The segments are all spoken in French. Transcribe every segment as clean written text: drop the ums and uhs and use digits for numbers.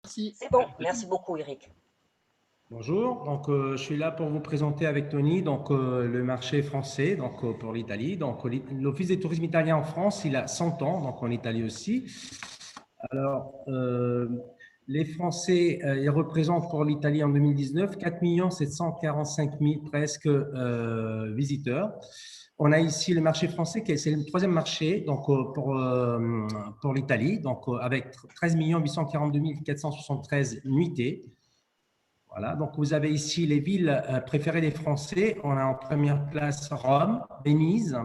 Si. C'est bon, merci beaucoup Eric. Bonjour, donc je suis là pour vous présenter avec Tony le marché français pour l'Italie. L'Office des tourismes italiens en France, il a 100 ans, donc en Italie aussi. Alors, les Français, ils représentent pour l'Italie en 2019 4 745 000 presque visiteurs. On a ici le marché français, c'est le troisième marché pour l'Italie, avec 13 842 473 nuitées. Voilà, donc vous avez ici les villes préférées des Français. On a en première place Rome, Venise.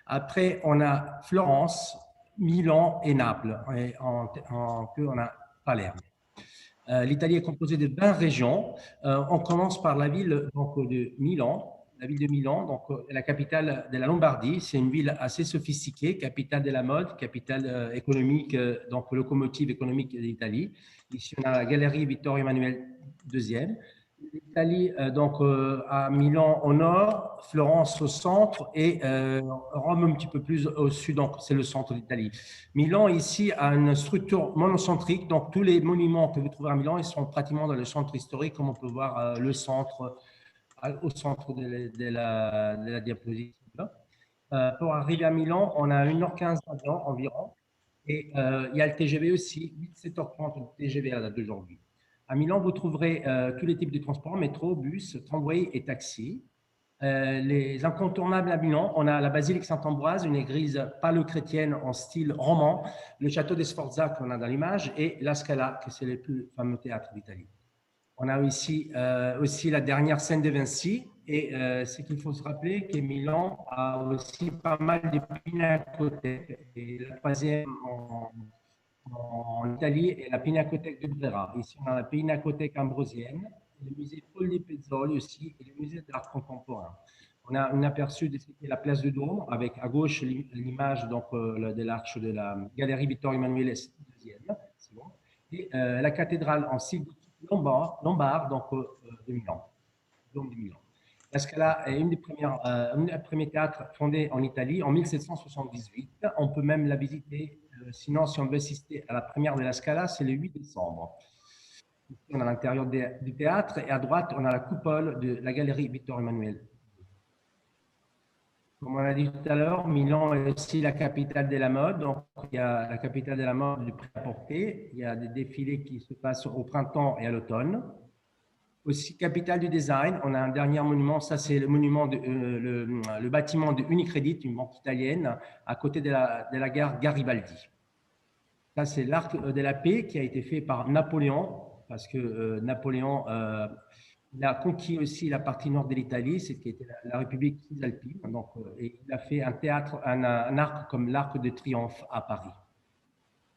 Après, on a Florence, Milan et Naples. Et on a Palerme. L'Italie est composée de 20 régions. On commence par la ville de Milan. La ville de Milan, la capitale de la Lombardie. C'est une ville assez sophistiquée, capitale de la mode, capitale économique, locomotive économique de l'Italie. Ici, on a la galerie Vittorio Emanuele II. L'Italie, à Milan au nord, Florence au centre et Rome un petit peu plus au sud, donc c'est le centre d'Italie. Milan ici a une structure monocentrique, donc tous les monuments que vous trouvez à Milan, ils sont pratiquement dans le centre historique, comme on peut voir le centre, au centre de la diapositive. Pour arriver à Milan, on a 1h15 d'avion environ et il y a le TGV aussi, 7h30 le TGV à date d'aujourd'hui. À Milan, vous trouverez tous les types de transports, métro, bus, tramway et taxi. Les incontournables à Milan, on a la basilique Saint-Ambroise, une église paléochrétienne en style roman, le château des Sforza qu'on a dans l'image et la Scala, qui c'est le plus fameux théâtre d'Italie. On a ici aussi la dernière scène de Vinci et c'est qu'il faut se rappeler que Milan a aussi pas mal de pinacothèques et la troisième en Italie est la Pinacothèque de Brera. Ici, on a la Pinacothèque ambrosienne, le musée Paul de Pezzoli aussi et le musée d'art contemporain. On a un aperçu de ce qu'est la place de Dôme avec à gauche l'image de l'arche de la galerie Vittorio Emanuele II, bon, et la cathédrale en style lombard de Milan. Dôme de Milan. La Scala est un des premiers théâtres fondés en Italie en 1778. On peut même la visiter. Sinon, si on veut assister à la première de la Scala, c'est le 8 décembre. Ici, on a l'intérieur du théâtre et à droite, on a la coupole de la galerie Vittorio Emanuele. Comme on a dit tout à l'heure, Milan est aussi la capitale de la mode. Donc, il y a la capitale de la mode du prêt-à-porter. Il y a des défilés qui se passent au printemps et à l'automne. Aussi, capitale du design, on a un dernier monument, ça c'est le monument, le bâtiment de Unicredit, une banque italienne, à côté de la gare Garibaldi. Ça c'est l'Arc de la Paix qui a été fait par Napoléon, parce que Napoléon il a conquis aussi la partie nord de l'Italie, c'est qui était la République cisalpine, et il a fait un théâtre, un arc comme l'Arc de Triomphe à Paris.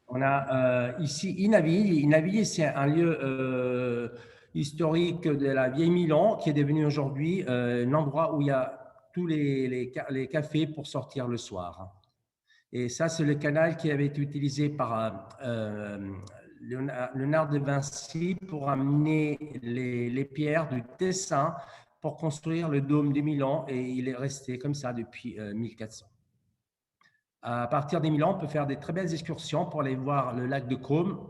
On a ici Inavigli. Inavigli, c'est un lieu historique de la vieille Milan qui est devenu aujourd'hui un endroit où il y a tous les cafés pour sortir le soir. Et ça, c'est le canal qui avait été utilisé par Léonard de Vinci pour amener les pierres du Tessin pour construire le dôme de Milan et il est resté comme ça depuis 1400. À partir des Milan, on peut faire des très belles excursions pour aller voir le lac de Côme.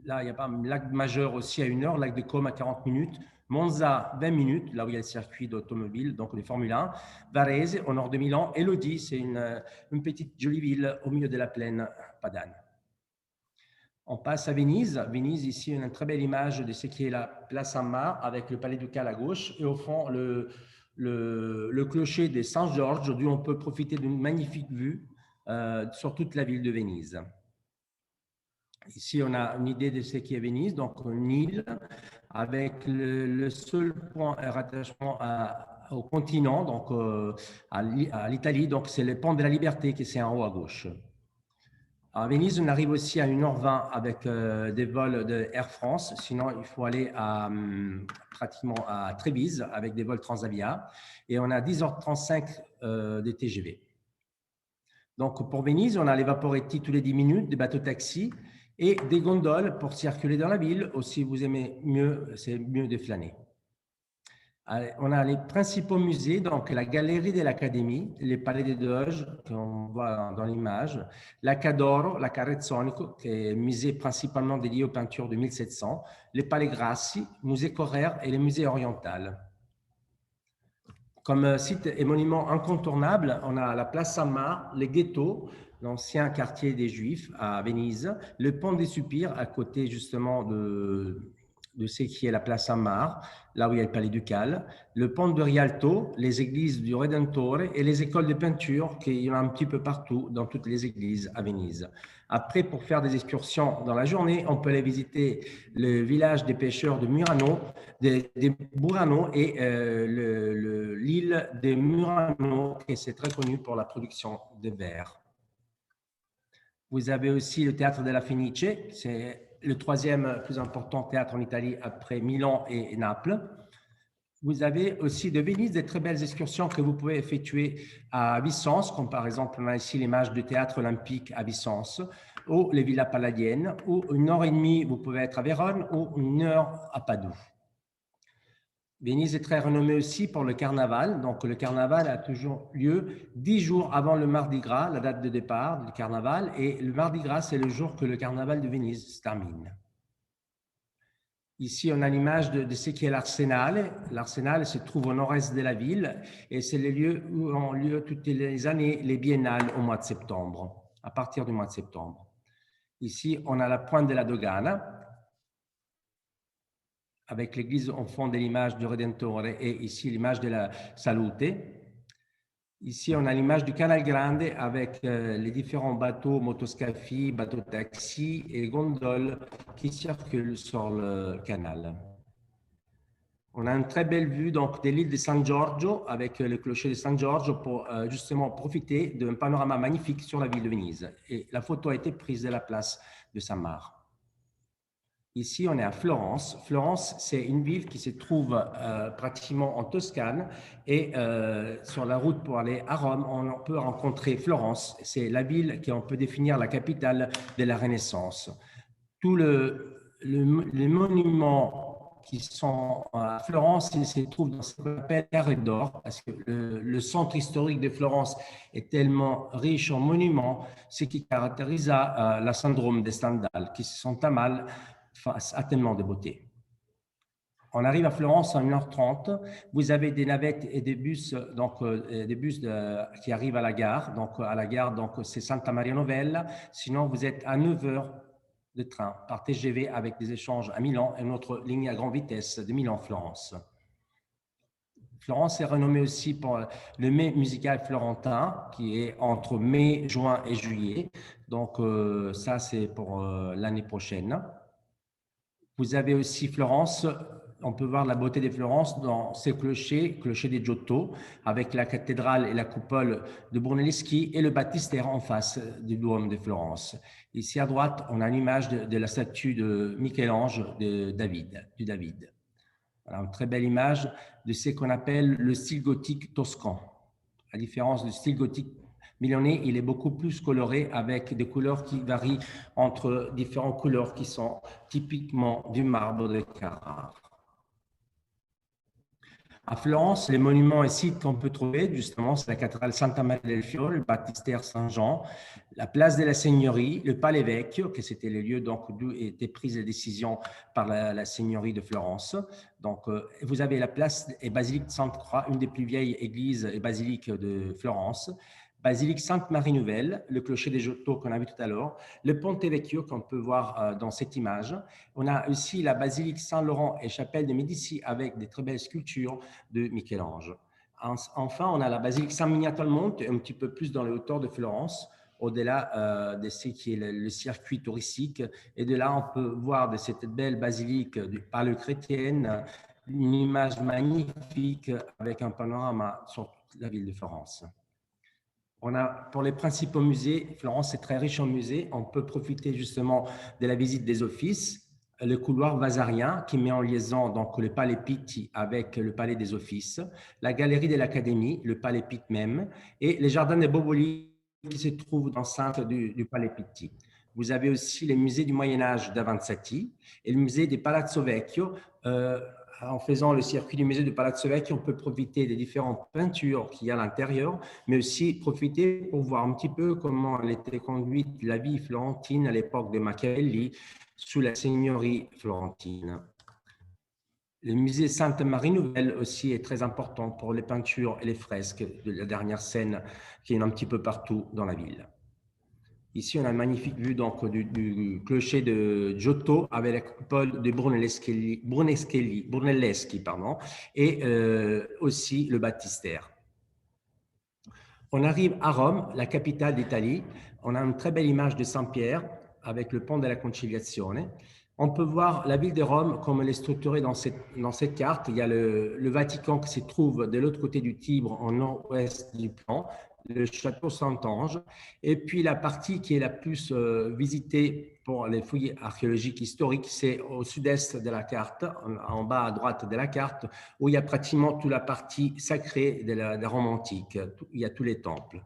Là, il y a pas un lac majeur aussi à 1 heure, lac de Côme à 40 minutes. Monza, 20 minutes, là où il y a le circuit d'automobile, donc les Formule 1. Varese, au nord de Milan. Et Lodi, c'est une petite jolie ville au milieu de la plaine padane. On passe à Venise. Venise, ici, une très belle image de ce qui est la place Amma avec le palais ducal à gauche. Et au fond, le clocher des Saint-Georges, d'où on peut profiter d'une magnifique vue sur toute la ville de Venise. Ici, on a une idée de ce qu'est Venise, donc une île avec le seul point de rattachement au continent, donc à l'Italie, donc c'est le pont de la Liberté qui est en haut à gauche. À Venise, on arrive aussi à 1h20 avec des vols de Air France, sinon il faut aller pratiquement à Trévise avec des vols Transavia, et on a 10h35 des TGV. Donc, pour Venise, on a les vaporetti tous les 10 minutes, des bateaux taxis et des gondoles pour circuler dans la ville. Ou si vous aimez mieux, c'est mieux de flâner. Allez, on a les principaux musées, donc la galerie de l'Académie, les palais des Doges qu'on voit dans l'image, la Cadoro, la Carrezzonico, qui est un musée principalement dédié aux peintures de 1700, les palais Grassi, musée Correr et les musées oriental. Comme site et monument incontournable, on a la place Saint-Marc, les ghettos, l'ancien quartier des Juifs à Venise, le pont des Soupirs à côté justement de ce qui est la place Saint-Marc, là où il y a le palais ducal, le pont de Rialto, les églises du Redentore et les écoles de peinture qu'il y en a un petit peu partout dans toutes les églises à Venise. Après, pour faire des excursions dans la journée, on peut aller visiter le village des pêcheurs de Murano, des Burano et l'île de Murano, qui c'est très connu pour la production de verre. Vous avez aussi le théâtre de la Fenice, c'est le troisième plus important théâtre en Italie après Milan et Naples. Vous avez aussi de Venise des très belles excursions que vous pouvez effectuer à Vicence, comme par exemple, on a ici l'image du théâtre olympique à Vicence, ou les villas palladiennes, ou 1 heure et demie, vous pouvez être à Vérone, ou 1 heure à Padoue. Venise est très renommée aussi pour le carnaval. Donc, le carnaval a toujours lieu 10 jours avant le Mardi Gras, la date de départ du carnaval. Et le Mardi Gras, c'est le jour que le carnaval de Venise se termine. Ici, on a l'image de ce qui est l'Arsenal. L'Arsenal se trouve au nord-est de la ville et c'est le lieu où ont lieu toutes les années les biennales au mois de septembre, à partir du mois de septembre. Ici, on a la pointe de la Dogana, avec l'église au fond de l'image du Redentore et ici l'image de la Salute. Ici, on a l'image du Canal Grande avec les différents bateaux, motoscafi, bateaux taxi et gondoles qui circulent sur le canal. On a une très belle vue donc, de l'île de San Giorgio avec le clocher de San Giorgio pour justement profiter d'un panorama magnifique sur la ville de Venise. Et la photo a été prise de la place de Saint-Marc. Ici, on est à Florence. Florence, c'est une ville qui se trouve pratiquement en Toscane et sur la route pour aller à Rome, on peut rencontrer Florence. C'est la ville qu'on peut définir la capitale de la Renaissance. Tous les monuments qui sont à Florence, ils se trouvent dans ce qu'on appelle l'ère d'or, parce que le centre historique de Florence est tellement riche en monuments, ce qui caractérisa la syndrome de Stendhal, qui se sent à mal face à tellement de beauté. On arrive à Florence en 1h30. Vous avez des navettes et des bus, donc des bus qui arrivent à la gare. Donc à la gare, donc c'est Santa Maria Novella. Sinon, vous êtes à 9h de train par TGV avec des échanges à Milan et notre ligne à grande vitesse de Milan-Florence. Florence est renommée aussi pour le mai musical florentin qui est entre mai, juin et juillet. Donc ça, c'est pour l'année prochaine. Vous avez aussi Florence, on peut voir la beauté de Florence dans ses clochers, clocher des Giotto, avec la cathédrale et la coupole de Brunelleschi et le baptistère en face du Duomo de Florence. Ici à droite, on a l'image de la statue de Michel-Ange du David. Voilà, une très belle image de ce qu'on appelle le style gothique toscan. À différence du style gothique milanais, il est beaucoup plus coloré avec des couleurs qui varient entre différentes couleurs qui sont typiquement du marbre de Carrare. À Florence, les monuments et sites qu'on peut trouver, justement, c'est la cathédrale Santa Maria del Fiore, le baptistère Saint-Jean, la place de la Seigneurie, le Palais Vecchio, que c'était le lieu d'où étaient prises les décisions par la Seigneurie de Florence. Donc, vous avez la place et basilique Sainte-Croix, une des plus vieilles églises et basiliques de Florence. Basilique Sainte-Marie-Nouvelle, le clocher des Giotto qu'on a vu tout à l'heure, le Ponte Vecchio qu'on peut voir dans cette image. On a aussi la basilique Saint-Laurent et chapelle de Médicis avec des très belles sculptures de Michel-Ange. Enfin, on a la basilique Saint-Miniato-al-Monte, un petit peu plus dans les hauteurs de Florence, au-delà de ce qui est le circuit touristique. Et de là, on peut voir de cette belle basilique paléo-chrétienne une image magnifique avec un panorama sur toute la ville de Florence. On a, pour les principaux musées, Florence est très riche en musées. On peut profiter justement de la visite des offices, le couloir Vasarien qui met en liaison donc le Palais Pitti avec le Palais des Offices, la galerie de l'Académie, le Palais Pitti même, et les jardins de Boboli qui se trouvent dans l'enceinte du Palais Pitti. Vous avez aussi les musées du Moyen-Âge d'Avanzati et le musée des Palazzo Vecchio en faisant le circuit du musée de Palazzo Vecchio, on peut profiter des différentes peintures qu'il y a à l'intérieur, mais aussi profiter pour voir un petit peu comment elle était conduite la vie florentine à l'époque de Machiavelli sous la seigneurie florentine. Le musée Sainte-Marie Nouvelle aussi est très important pour les peintures et les fresques de la dernière scène qui est un petit peu partout dans la ville. Ici, on a une magnifique vue donc, du clocher de Giotto avec la coupole de Brunelleschi pardon, et aussi le baptistère. On arrive à Rome, la capitale d'Italie. On a une très belle image de Saint-Pierre avec le pont de la Conciliazione. On peut voir la ville de Rome comme elle est structurée dans cette carte. Il y a le Vatican qui se trouve de l'autre côté du Tibre, en nord-ouest du plan, le château Saint-Ange, et puis la partie qui est la plus visitée pour les fouilles archéologiques historiques, c'est au sud-est de la carte, en bas à droite de la carte, où il y a pratiquement toute la partie sacrée de la Rome antique. Il y a tous les temples.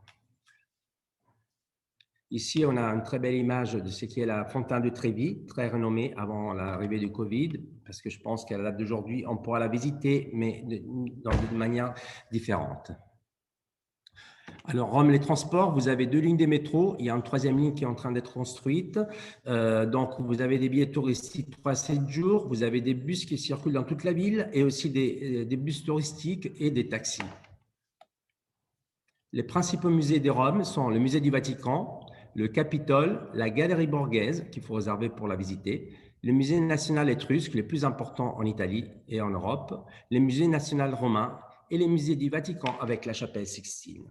Ici, on a une très belle image de ce qui est la fontaine de Trévi, très renommée avant l'arrivée du Covid, parce que je pense qu'à la date d'aujourd'hui, on pourra la visiter, mais d'une manière différente. Alors, Rome, les transports, vous avez 2 lignes de métro. Il y a une 3e ligne qui est en train d'être construite. Donc, vous avez des billets touristiques 3 à 7 jours. Vous avez des bus qui circulent dans toute la ville et aussi des bus touristiques et des taxis. Les principaux musées de Rome sont le musée du Vatican, le Capitole, la Galerie Borghese, qu'il faut réserver pour la visiter, le musée national étrusque, le plus important en Italie et en Europe, le musée national romain et les musées du Vatican avec la chapelle Sixtine.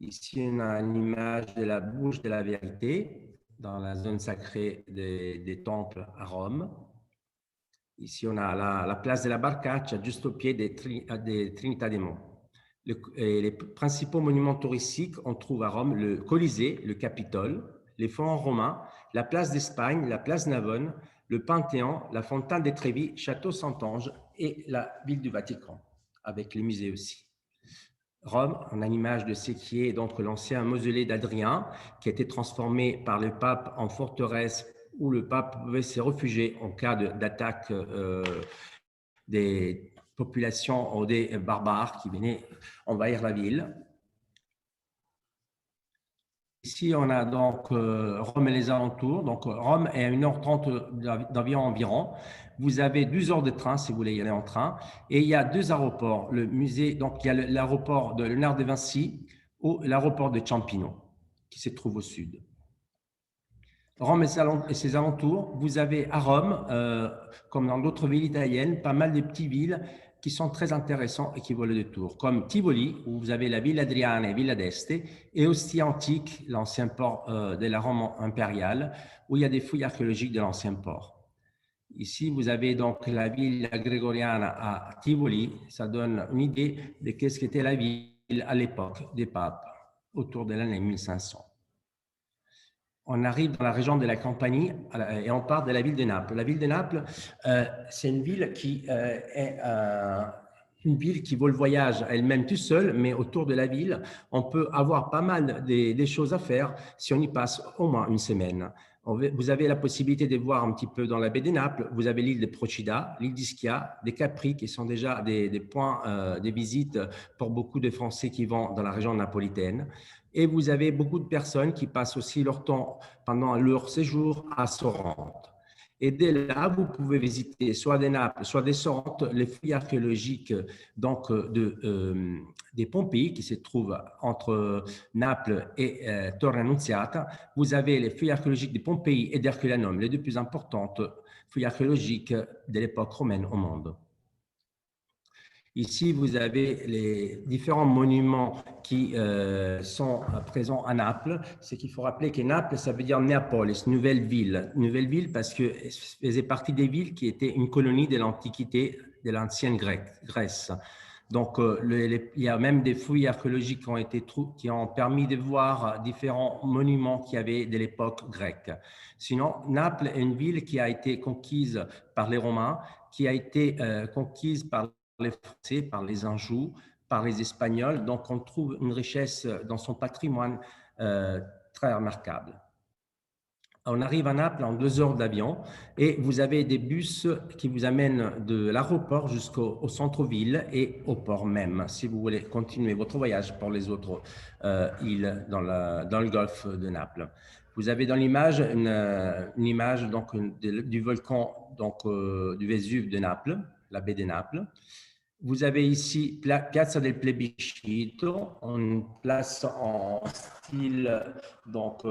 Ici, on a une image de la bouche de la vérité dans la zone sacrée des temples à Rome. Ici, on a la place de la Barcaccia, juste au pied des Trinità dei Monts. Les principaux monuments touristiques, on trouve à Rome le Colisée, le Capitole, les forts romains, la place d'Espagne, la place Navone, le Panthéon, la fontaine de Trévi, Château Saint-Ange et la ville du Vatican, avec les musées aussi. Rome, on a une image de ce qui est donc l'ancien mausolée d'Adrien, qui a été transformé par le pape en forteresse où le pape pouvait se réfugier en cas d'attaque des populations ou des barbares qui venaient envahir la ville. Ici, on a donc Rome et les alentours. Donc, Rome est à 1h30 d'avion environ. Vous avez 12 heures de train si vous voulez y aller en train. Et il y a 2 aéroports. Le musée, donc il y a l'aéroport de Léonard de Vinci ou l'aéroport de Ciampino, qui se trouve au sud. Rome et ses alentours, vous avez à Rome, comme dans d'autres villes italiennes, pas mal de petites villes qui sont très intéressants et qui valent le détour, comme Tivoli, où vous avez la Villa Adriana et Villa d'Este, et aussi Antique, l'ancien port de la Rome impériale, où il y a des fouilles archéologiques de l'ancien port. Ici, vous avez donc la Villa Gregoriana à Tivoli. Ça donne une idée de ce qu'était la ville à l'époque des papes, autour de l'année 1500. On arrive dans la région de la Campanie et on part de la ville de Naples. La ville de Naples, c'est une ville qui est une ville qui vaut le voyage elle-même tout seul, mais autour de la ville, on peut avoir pas mal des choses à faire si on y passe au moins une semaine. Vous avez la possibilité de voir un petit peu dans la baie de Naples. Vous avez l'île de Procida, l'île d'Ischia, des Capri qui sont déjà des points de visite pour beaucoup de Français qui vont dans la région napolitaine. Et vous avez beaucoup de personnes qui passent aussi leur temps pendant leur séjour à Sorrente. Et dès là, vous pouvez visiter soit des Naples, soit des Sorrentes, les fouilles archéologiques donc, des Pompéi qui se trouvent entre Naples et Torre Annunziata. Vous avez les fouilles archéologiques de Pompéi et d'Herculanum, les 2 plus importantes fouilles archéologiques de l'époque romaine au monde. Ici, vous avez les différents monuments qui sont présents à Naples. C'est qu'il faut rappeler que Naples, ça veut dire Néapolis, nouvelle ville. Nouvelle ville parce que faisait partie des villes qui étaient une colonie de l'Antiquité, de l'ancienne Grèce. Donc, il y a même des fouilles archéologiques qui ont permis de voir différents monuments qu'il y avait de l'époque grecque. Sinon, Naples est une ville qui a été conquise par les Romains, qui a été conquise par les Français, par les Anjou, par les Espagnols. Donc, on trouve une richesse dans son patrimoine très remarquable. On arrive à Naples en 2 heures d'avion et vous avez des bus qui vous amènent de l'aéroport jusqu'au centre-ville et au port même, si vous voulez continuer votre voyage pour les autres îles dans le golfe de Naples. Vous avez dans l'image une image donc, du volcan donc, du Vésuve de Naples, la baie de Naples. Vous avez ici Piazza del Plebiscito, une place en style donc,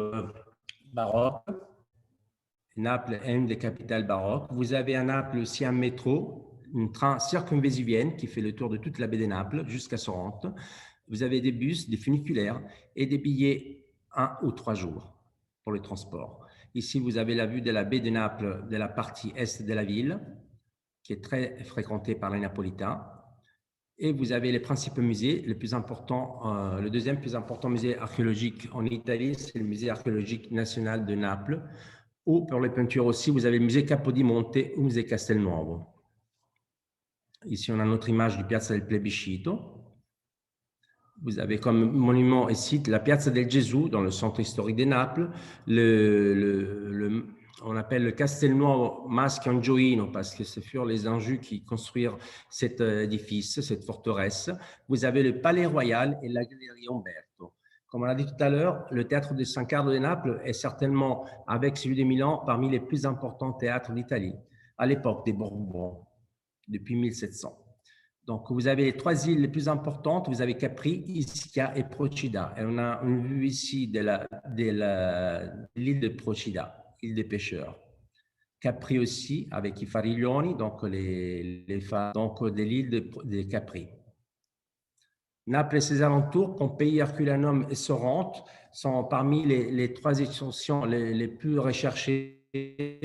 baroque. Naples est une des capitales baroques. Vous avez à Naples aussi un métro, un train circumvésuvienne qui fait le tour de toute la baie de Naples jusqu'à Sorrente. Vous avez des bus, des funiculaires et des billets 1 ou 3 jours pour le transport. Ici, vous avez la vue de la baie de Naples, de la partie est de la ville, qui est très fréquentée par les Napolitains. Et vous avez les principaux musées. Le deuxième plus important musée archéologique en Italie, c'est le musée archéologique national de Naples. Ou pour les peintures aussi, vous avez le musée Capodimonte ou le musée Castelnuovo. Ici, on a notre image du Piazza del Plebiscito. Vous avez comme monument et site la Piazza del Gesù dans le centre historique de Naples. On appelle le Castelnuovo Maschiangioino parce que ce furent les Anjou qui construirent cet édifice, cette forteresse. Vous avez le Palais Royal et la Galerie Umberto. Comme on l'a dit tout à l'heure, le théâtre de San Carlo de Naples est certainement, avec celui de Milan, parmi les plus importants théâtres d'Italie, à l'époque des Bourbons, depuis 1700. Donc, vous avez les 3 îles les plus importantes. Vous avez Capri, Ischia et Procida. Et on a une vue ici de l'île de Procida, île des pêcheurs. Capri aussi, avec i Fariglioni, donc les phares de l'île de Capri. Naples et ses alentours, Pompéi, Herculanum et Sorrente, sont parmi les 3 extensions les plus recherchées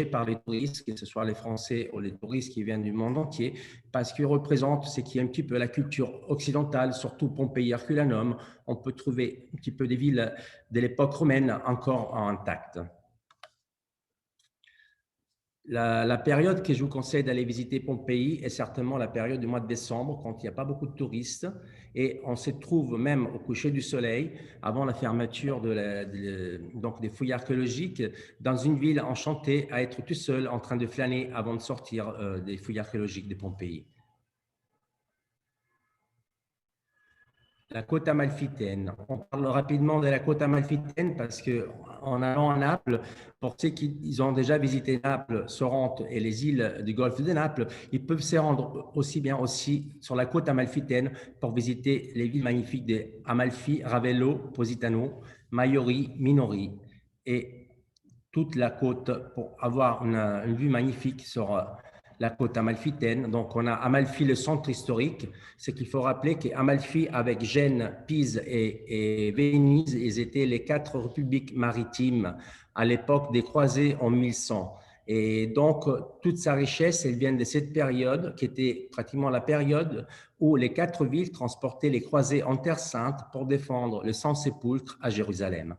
par les touristes, que ce soit les Français ou les touristes qui viennent du monde entier, parce qu'ils représentent ce qui est un petit peu la culture occidentale, surtout Pompéi, Herculanum. On peut trouver un petit peu des villes de l'époque romaine encore intactes. La période que je vous conseille d'aller visiter Pompéi est certainement la période du mois de décembre, quand il n'y a pas beaucoup de touristes, et on se trouve même au coucher du soleil, avant la fermeture donc des fouilles archéologiques, dans une ville enchantée à être tout seul en train de flâner avant de sortir des fouilles archéologiques de Pompéi. La côte amalfitaine. On parle rapidement de la côte amalfitaine parce qu'en allant à Naples, pour ceux qui ont déjà visité Naples, Sorrente et les îles du golfe de Naples, ils peuvent se rendre aussi bien aussi sur la côte amalfitaine pour visiter les villes magnifiques d'Amalfi, Ravello, Positano, Maiori, Minori et toute la côte pour avoir une vue magnifique sur la côte amalfitaine. Donc, on a Amalfi, le centre historique. C'est qu'il faut rappeler qu'Amalfi, avec Gênes, Pise et Venise, ils étaient les 4 républiques maritimes à l'époque des croisés en 1100. Et donc, toute sa richesse, elle vient de cette période, qui était pratiquement la période où les 4 villes transportaient les croisés en Terre Sainte pour défendre le Saint-Sépulcre à Jérusalem.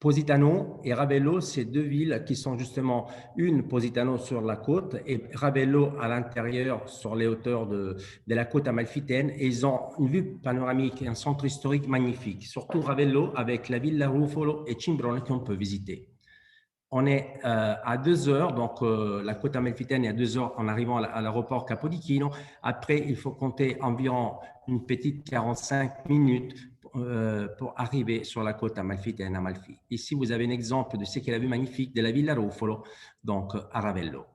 Positano et Ravello, c'est 2 villes qui sont justement une Positano sur la côte et Ravello à l'intérieur sur les hauteurs de la côte amalfitaine. Et ils ont une vue panoramique et un centre historique magnifique, surtout Ravello avec la Villa Ruffolo et Cimbrone qu'on peut visiter. On est à 2 heures, donc la côte amalfitaine est à 2 heures en arrivant à l'aéroport Capodichino. Après, il faut compter environ une petite 45 minutes pour arriver sur la côte amalfitaine à Amalfi. Ici, vous avez un exemple de ce qu'est la vue magnifique de la Villa Ruffolo, donc à Ravello.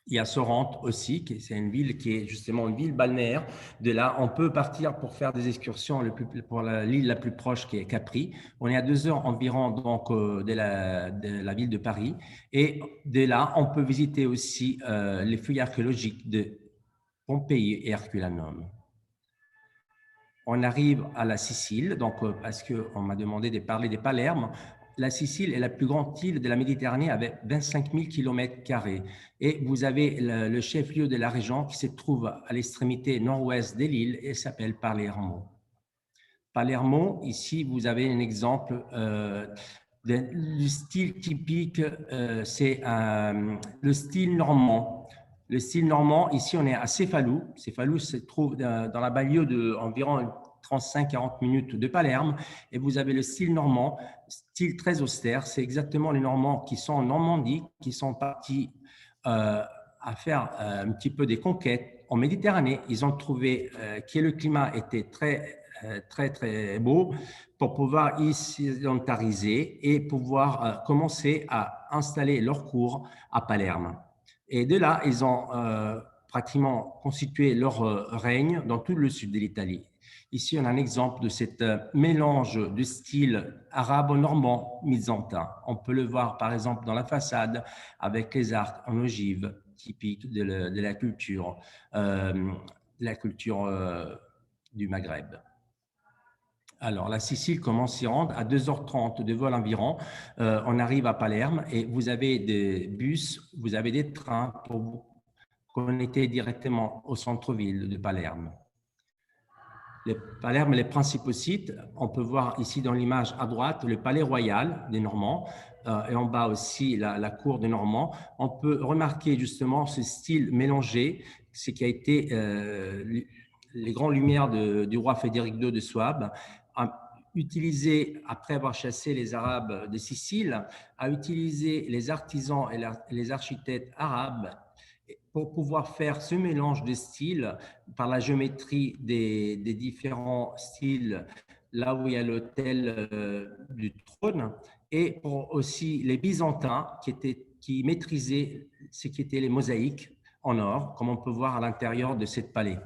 Il y a Sorrente aussi, c'est une ville qui est justement une ville balnéaire. De là, on peut partir pour faire des excursions pour l'île la plus proche qui est Capri. On est à 2 heures environ donc, de la ville de Paris. Et de là, on peut visiter aussi les fouilles archéologiques de Pompéi et Herculanum. On arrive à la Sicile, donc, parce qu'on m'a demandé de parler des Palermes. La Sicile est la plus grande île de la Méditerranée avec 25 000 km². Et vous avez le chef-lieu de la région qui se trouve à l'extrémité nord-ouest de l'île et s'appelle Palermo. Palermo, ici, vous avez un exemple du style typique, c'est le style normand. Le style normand, ici, on est à Cefalù. Cefalù se trouve dans la banlieue d'environ 35-40 minutes de Palerme. Et vous avez le style normand, style très austère. C'est exactement les Normands qui sont en Normandie, qui sont partis à faire un petit peu des conquêtes en Méditerranée. Ils ont trouvé que le climat était très beau pour pouvoir y sédentariser et pouvoir commencer à installer leur cours à Palerme. Et de là, ils ont pratiquement constitué leur règne dans tout le sud de l'Italie. Ici, on a un exemple de ce mélange de style arabo-normand byzantin. On peut le voir, par exemple, dans la façade avec les arcs en ogive typiques de la culture, du Maghreb. Alors, la Sicile, comment s'y rendre? À 2h30 de vol environ, on arrive à Palerme et vous avez des bus, vous avez des trains pour vous connecter directement au centre-ville de Palerme. Palerme, les principaux sites, on peut voir ici dans l'image à droite le palais royal des Normands et en bas aussi la cour des Normands. On peut remarquer justement ce style mélangé, ce qui a été les grandes lumières du roi Frédéric II de Souabe, utilisé, après avoir chassé les Arabes de Sicile, a utilisé les artisans et les architectes arabes pour pouvoir faire ce mélange de styles par la géométrie des différents styles, là où il y a l'autel du trône, et pour aussi les Byzantins qui maîtrisaient ce qui étaient les mosaïques en or, comme on peut voir à l'intérieur de ce palais.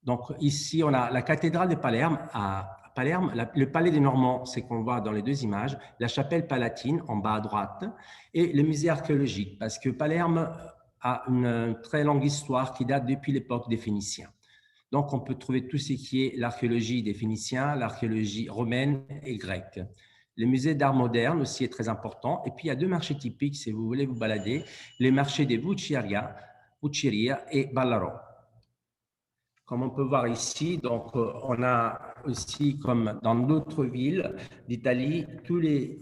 Donc ici, on a la cathédrale de Palerme. À Palerme, le palais des Normands, c'est qu'on voit dans les deux images, la chapelle palatine en bas à droite, et le musée archéologique, parce que Palerme a une très longue histoire qui date depuis l'époque des Phéniciens. Donc, on peut trouver tout ce qui est l'archéologie des Phéniciens, l'archéologie romaine et grecque. Le musée d'art moderne aussi est très important. Et puis, il y a deux marchés typiques, si vous voulez vous balader, les marchés de Vucceria et Ballarò. Comme on peut voir ici, donc, on a aussi, comme dans d'autres villes d'Italie, tous les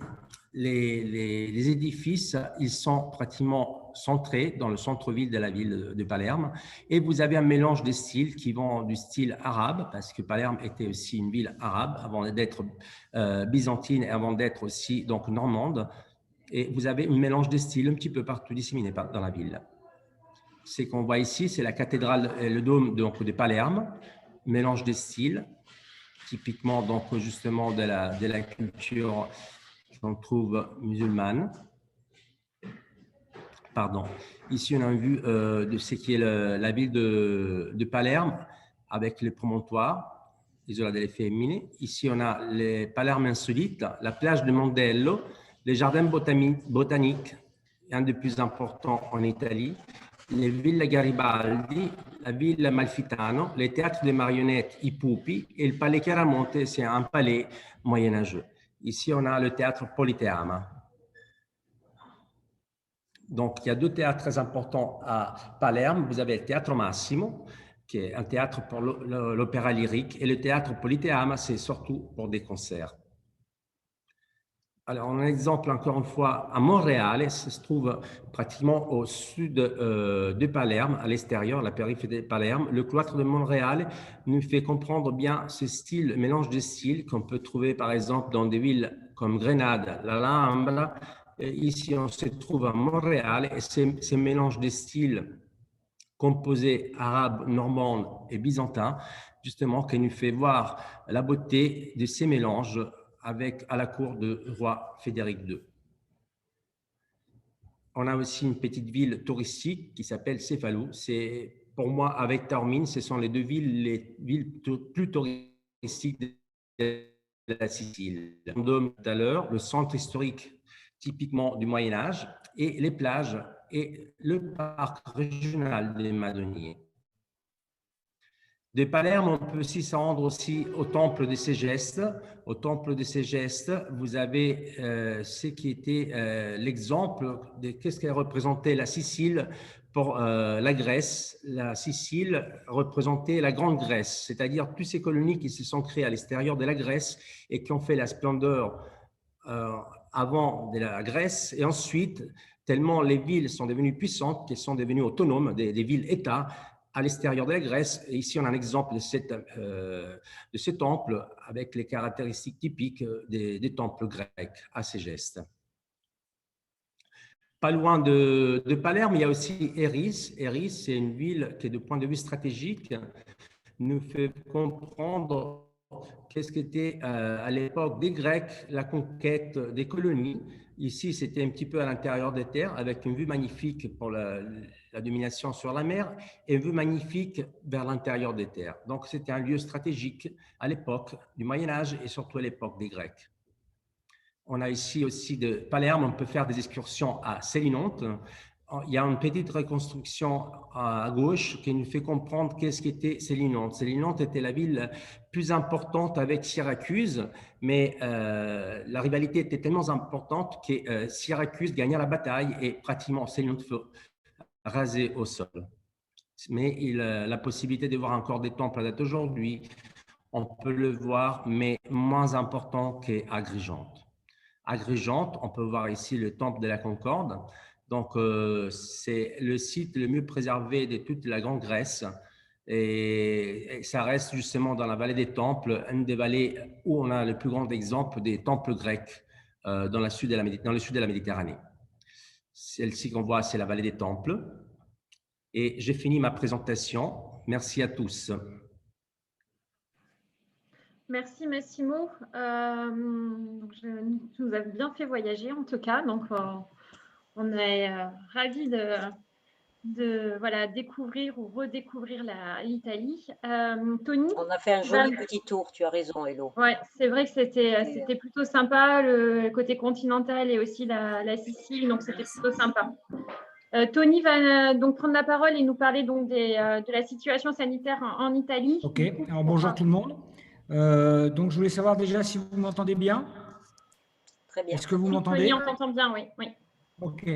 édifices, ils sont pratiquement centrés dans le centre-ville de la ville de Palerme. Et vous avez un mélange des styles qui vont du style arabe, parce que Palerme était aussi une ville arabe avant d'être byzantine et avant d'être aussi donc normande. Et vous avez un mélange des styles un petit peu partout disséminés dans la ville. Ce qu'on voit ici, c'est la cathédrale, le dôme donc, de Palerme, mélange des styles, typiquement donc justement de la culture qu'on trouve musulmane. Pardon. Ici, on a une vue de ce qui est la ville de Palerme avec les promontoires, l'isola delle Femmine. Ici, on a les Palerme insolites, la plage de Mondello, les jardins botaniques, un des plus importants en Italie, les villes Garibaldi, la ville Amalfitano, les théâtres de marionnettes I Pupi et le palais Chiaramonte, c'est un palais moyenâgeux. Ici, on a le théâtre Politeama. Donc, il y a deux théâtres très importants à Palerme. Vous avez le Théâtre Massimo, qui est un théâtre pour l'opéra lyrique, et le théâtre Politeama, c'est surtout pour des concerts. Alors, on a un exemple, encore une fois, à Monréal, ça se trouve pratiquement au sud de Palerme, à l'extérieur, la périphérie de Palerme. Le cloître de Monréal nous fait comprendre bien ce style, mélange de styles qu'on peut trouver, par exemple, dans des villes comme Grenade, l'Alhambra. Ici, on se trouve à Monréal, et ce mélange de styles composés arabes, normands et byzantins, justement, qui nous fait voir la beauté de ces mélanges à la cour de roi Frédéric II. On a aussi une petite ville touristique qui s'appelle Cefalù. C'est, pour moi, avec Taormine, ce sont les villes plus touristiques de la Sicile. On donne tout à l'heure le centre historique typiquement du Moyen-Âge et les plages et le parc régional des Madoniers. De Palerme, on peut aussi se rendre aussi au temple de Ségeste. Au temple de Ségeste, vous avez ce qui était l'exemple de qu'est-ce qu'elle représentait la Sicile pour la Grèce. La Sicile représentait la Grande Grèce, c'est-à-dire toutes ces colonies qui se sont créées à l'extérieur de la Grèce et qui ont fait la splendeur avant de la Grèce. Et ensuite, tellement les villes sont devenues puissantes qu'elles sont devenues autonomes, des villes-États, à l'extérieur de la Grèce. Et ici, on a un exemple de ce temple avec les caractéristiques typiques des temples grecs à ces gestes. Pas loin de Palerme, il y a aussi Éris. Éris, c'est une ville qui, de point de vue stratégique, nous fait comprendre qu'est-ce qu'était à l'époque des Grecs la conquête des colonies. Ici, c'était un petit peu à l'intérieur des terres, avec une vue magnifique pour la domination sur la mer et une vue magnifique vers l'intérieur des terres. Donc, c'était un lieu stratégique à l'époque du Moyen-Âge et surtout à l'époque des Grecs. On a ici aussi de Palerme, on peut faire des excursions à Sélinonte. Il y a une petite reconstruction à gauche qui nous fait comprendre qu'est-ce qu'était Sélinonte. Sélinonte était la ville plus importante avec Syracuse, mais la rivalité était tellement importante que Syracuse gagna la bataille et pratiquement Sélinonte fut rasée au sol. Mais la possibilité de voir encore des temples à date d'aujourd'hui, on peut le voir, mais moins important qu'Agrigente. Agrigente, on peut voir ici le temple de la Concorde. Donc, c'est le site le mieux préservé de toute la Grande Grèce. Et ça reste justement dans la vallée des temples, une des vallées où on a le plus grand exemple des temples grecs dans le sud de la Méditerranée. Celle-ci qu'on voit, c'est la vallée des temples. Et j'ai fini ma présentation. Merci à tous. Merci Massimo. Tu nous as bien fait voyager en tout cas. Donc, on est ravis de découvrir ou redécouvrir l'Italie. Tony, on a fait un joli petit tour, tu as raison, Hello. Ouais, c'est vrai que c'était plutôt sympa, le côté continental et aussi la Sicile, donc c'était plutôt sympa. Tony va donc prendre la parole et nous parler donc de la situation sanitaire en Italie. Ok, alors bonjour tout le monde. Donc je voulais savoir déjà si vous m'entendez bien. Très bien. Est-ce que vous m'entendez? Tony, on t'entend bien, oui. Ok.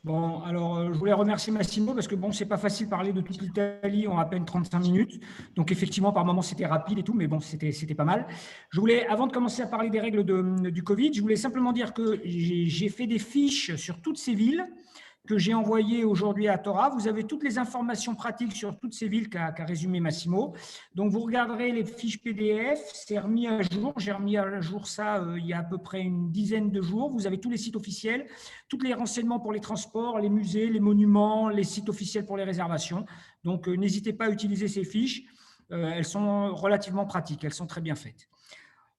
Bon, alors je voulais remercier Massimo parce que bon, c'est pas facile de parler de toute l'Italie en à peine 35 minutes. Donc effectivement, par moments, c'était rapide et tout, mais bon, c'était pas mal. Je voulais, avant de commencer à parler des règles du Covid, je voulais simplement dire que j'ai fait des fiches sur toutes ces villes que j'ai envoyées aujourd'hui à Torah. Vous avez toutes les informations pratiques sur toutes ces villes qu'a résumé Massimo. Donc vous regarderez les fiches PDF, c'est remis à jour. J'ai remis à jour ça il y a à peu près une dizaine de jours. Vous avez tous les sites officiels, tous les renseignements pour les transports, les musées, les monuments, les sites officiels pour les réservations. Donc n'hésitez pas à utiliser ces fiches. Elles sont relativement pratiques, elles sont très bien faites.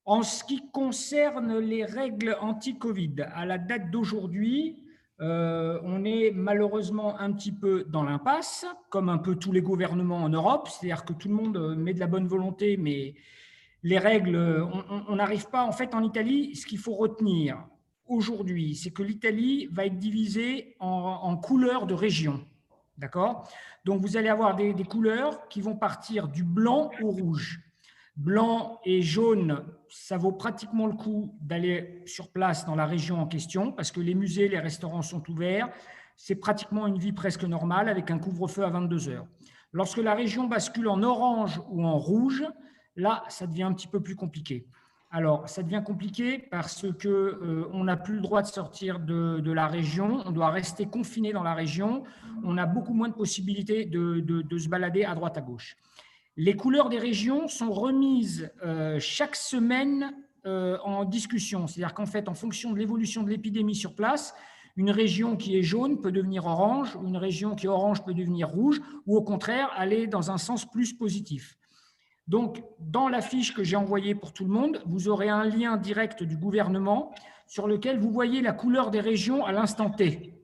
En ce qui concerne les règles anti-Covid, à la date d'aujourd'hui, on est malheureusement un petit peu dans l'impasse, comme un peu tous les gouvernements en Europe, c'est-à-dire que tout le monde met de la bonne volonté, mais les règles, on n'arrive pas. En fait, en Italie, ce qu'il faut retenir aujourd'hui, c'est que l'Italie va être divisée en couleurs de régions. D'accord? Donc, vous allez avoir des couleurs qui vont partir du blanc au rouge. Blanc et jaune, ça vaut pratiquement le coup d'aller sur place dans la région en question parce que les musées, les restaurants sont ouverts. C'est pratiquement une vie presque normale avec un couvre-feu à 22 heures. Lorsque la région bascule en orange ou en rouge, là, ça devient un petit peu plus compliqué. Alors, ça devient compliqué parce qu'on n'a plus le droit de sortir de la région, on doit rester confiné dans la région, on a beaucoup moins de possibilités de se balader à droite à gauche. Les couleurs des régions sont remises chaque semaine en discussion. C'est-à-dire qu'en fait, en fonction de l'évolution de l'épidémie sur place, une région qui est jaune peut devenir orange, une région qui est orange peut devenir rouge, ou au contraire, aller dans un sens plus positif. Donc, dans la fiche que j'ai envoyée pour tout le monde, vous aurez un lien direct du gouvernement sur lequel vous voyez la couleur des régions à l'instant T.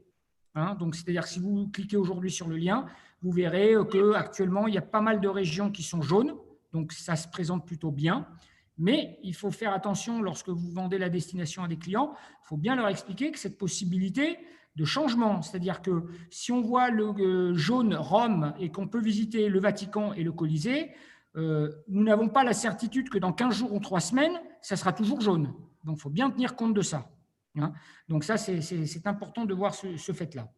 Donc, c'est-à-dire que si vous cliquez aujourd'hui sur le lien, vous verrez qu'actuellement, il y a pas mal de régions qui sont jaunes, donc ça se présente plutôt bien. Mais il faut faire attention lorsque vous vendez la destination à des clients, il faut bien leur expliquer que cette possibilité de changement, c'est-à-dire que si on voit le jaune Rome et qu'on peut visiter le Vatican et le Colisée, nous n'avons pas la certitude que dans 15 jours ou 3 semaines, ça sera toujours jaune. Donc, il faut bien tenir compte de ça. Donc ça, c'est important de voir ce fait-là.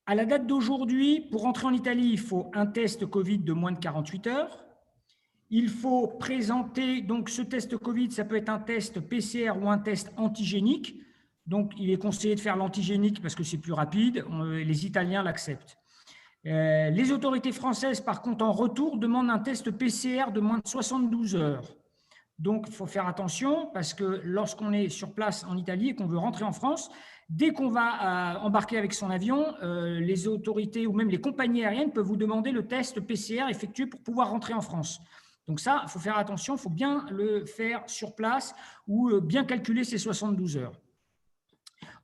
À la date d'aujourd'hui, pour rentrer en Italie, il faut un test Covid de moins de 48 heures. Il faut présenter, donc ce test Covid, ça peut être un test PCR ou un test antigénique. Donc, il est conseillé de faire l'antigénique parce que c'est plus rapide. Les Italiens l'acceptent. Les autorités françaises, par contre, en retour, demandent un test PCR de moins de 72 heures. Donc, il faut faire attention parce que lorsqu'on est sur place en Italie et qu'on veut rentrer en France, dès qu'on va embarquer avec son avion, les autorités ou même les compagnies aériennes peuvent vous demander le test PCR effectué pour pouvoir rentrer en France. Donc ça, il faut faire attention, il faut bien le faire sur place ou bien calculer ces 72 heures.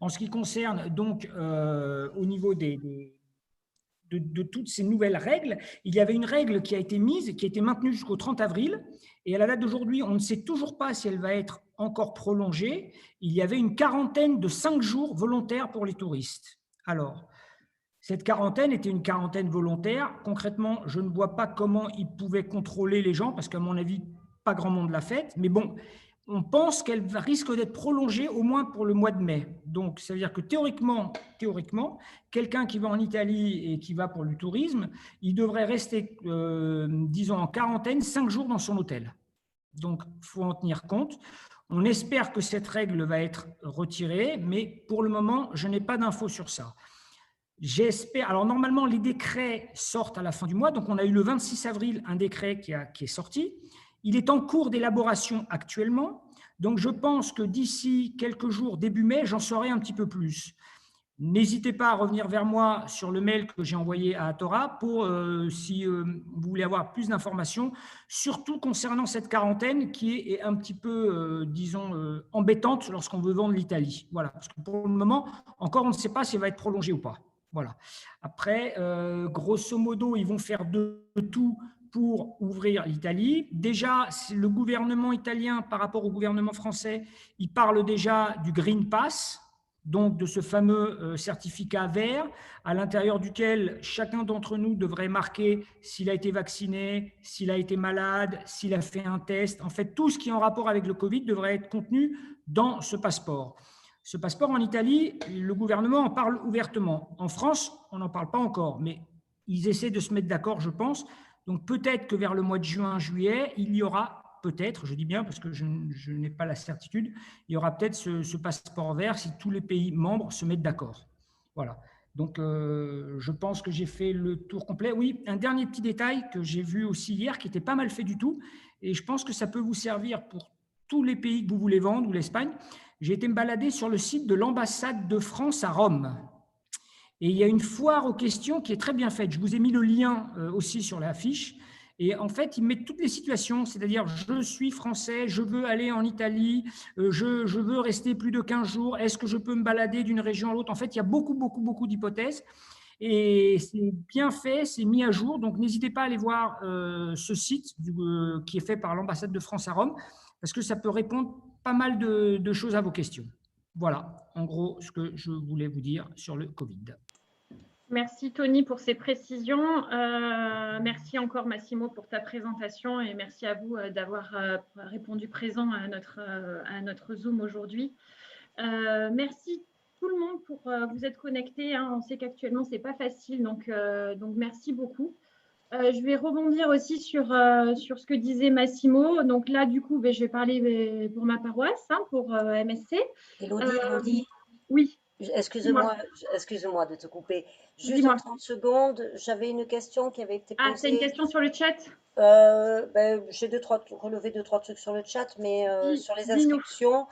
En ce qui concerne donc au niveau de toutes ces nouvelles règles, il y avait une règle qui a été mise, qui a été maintenue jusqu'au 30 avril, et à la date d'aujourd'hui, on ne sait toujours pas si elle va être encore prolongée. Il y avait une quarantaine de 5 jours volontaires pour les touristes. Alors, cette quarantaine était une quarantaine volontaire. Concrètement, je ne vois pas comment ils pouvaient contrôler les gens, parce qu'à mon avis, pas grand monde l'a faite, mais bon, on pense qu'elle risque d'être prolongée au moins pour le mois de mai. Donc, ça veut dire que théoriquement, quelqu'un qui va en Italie et qui va pour du tourisme, il devrait rester, disons, en quarantaine 5 jours dans son hôtel. Donc, il faut en tenir compte. On espère que cette règle va être retirée, mais pour le moment, je n'ai pas d'infos sur ça. J'espère. Alors, normalement, les décrets sortent à la fin du mois. Donc, on a eu le 26 avril un décret qui est sorti. Il est en cours d'élaboration actuellement, donc je pense que d'ici quelques jours, début mai, j'en saurai un petit peu plus. N'hésitez pas à revenir vers moi sur le mail que j'ai envoyé à Atora pour si vous voulez avoir plus d'informations, surtout concernant cette quarantaine qui est un petit peu, disons, embêtante lorsqu'on veut vendre l'Italie. Voilà, parce que pour le moment, encore on ne sait pas si elle va être prolongée ou pas. Voilà. Après, grosso modo, ils vont faire de tout pour ouvrir l'Italie. Déjà, le gouvernement italien, par rapport au gouvernement français, il parle déjà du Green Pass, donc de ce fameux certificat vert, à l'intérieur duquel chacun d'entre nous devrait marquer s'il a été vacciné, s'il a été malade, s'il a fait un test. En fait, tout ce qui est en rapport avec le Covid devrait être contenu dans ce passeport. Ce passeport en Italie, le gouvernement en parle ouvertement. En France, on n'en parle pas encore, mais ils essaient de se mettre d'accord, je pense. Donc peut-être que vers le mois de juin, juillet, il y aura peut-être, je dis bien parce que je n'ai pas la certitude, il y aura peut-être ce passeport vert si tous les pays membres se mettent d'accord. Voilà. Donc je pense que j'ai fait le tour complet. Oui, un dernier petit détail que j'ai vu aussi hier qui était pas mal fait du tout, et je pense que ça peut vous servir pour tous les pays que vous voulez vendre ou l'Espagne. J'ai été me balader sur le site de l'ambassade de France à Rome. Et il y a une foire aux questions qui est très bien faite. Je vous ai mis le lien aussi sur la fiche. Et en fait, ils mettent toutes les situations, c'est-à-dire je suis français, je veux aller en Italie, je veux rester plus de 15 jours, est-ce que je peux me balader d'une région à l'autre? En fait, il y a beaucoup d'hypothèses. Et c'est bien fait, c'est mis à jour. Donc, n'hésitez pas à aller voir ce site qui est fait par l'ambassade de France à Rome, parce que ça peut répondre pas mal de choses à vos questions. Voilà, en gros, ce que je voulais vous dire sur le Covid. Merci Tony pour ces précisions. Merci encore Massimo pour ta présentation et merci à vous d'avoir répondu présent à notre Zoom aujourd'hui. Merci tout le monde pour vous être connectés. Hein. On sait qu'actuellement, ce n'est pas facile, donc merci beaucoup. Je vais rebondir aussi sur ce que disait Massimo. Donc là, du coup, je vais parler pour ma paroisse, hein, pour MSC. Élodie. Oui. Excuse-moi de te couper. Juste en 30 secondes, j'avais une question qui avait été posée. Ah, c'est une question sur le chat? J'ai relevé 2-3 trucs sur le chat, mais sur les inscriptions,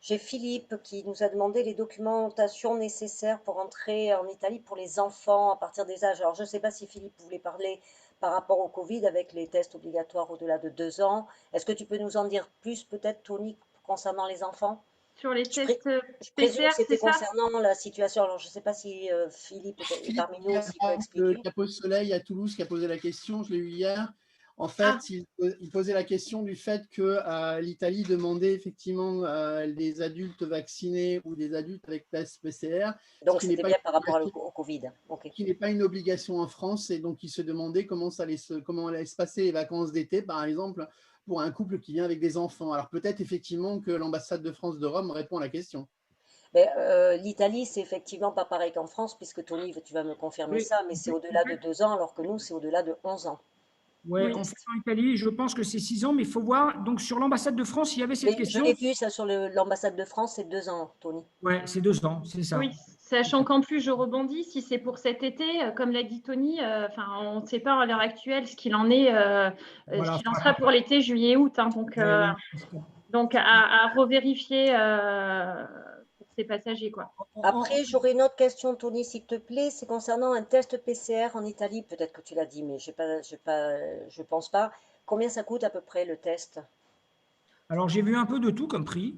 j'ai Philippe qui nous a demandé les documentations nécessaires pour entrer en Italie pour les enfants à partir des âges. Alors, je ne sais pas si Philippe voulait parler par rapport au Covid avec les tests obligatoires au-delà de 2 ans. Est-ce que tu peux nous en dire plus, peut-être, Tony, concernant les enfants? Sur les tests je présume que c'était concernant la situation. Alors, je ne sais pas si Philippe est parmi nous, s'il peut expliquer. Le Capot Soleil à Toulouse qui a posé la question, je l'ai eu hier. En fait, il posait la question du fait que l'Italie demandait effectivement les adultes vaccinés ou des adultes avec test PCR. Donc, c'était bien par rapport au Covid. Okay. Qui n'est pas une obligation en France. Et donc, il se demandait comment allaient se passer les vacances d'été, par exemple, pour un couple qui vient avec des enfants. Alors, peut-être effectivement que l'ambassade de France de Rome répond à la question. L'Italie, c'est effectivement pas pareil qu'en France, puisque Tony, tu vas me confirmer ça, mais c'est au-delà de 2 ans, alors que nous, c'est au-delà de 11 ans. Oui, en Italie, je pense que c'est 6 ans, mais il faut voir. Donc, sur l'ambassade de France, il y avait cette question. Je l'ai vu, ça, sur l'ambassade de France, c'est 2 ans, Tony. Oui, c'est 2 ans, c'est ça. Oui, Sachant qu'en plus, je rebondis, si c'est pour cet été, comme l'a dit Tony, on ne sait pas à l'heure actuelle ce qu'il en est, Voilà, ce qu'il en sera pour l'été, juillet, août. Hein, donc à revérifier pour ces passagers, quoi. Après, j'aurais une autre question, Tony, s'il te plaît. C'est concernant un test PCR en Italie. Peut-être que tu l'as dit, mais je pense pas. Combien ça coûte à peu près le test? Alors, j'ai vu un peu de tout comme prix.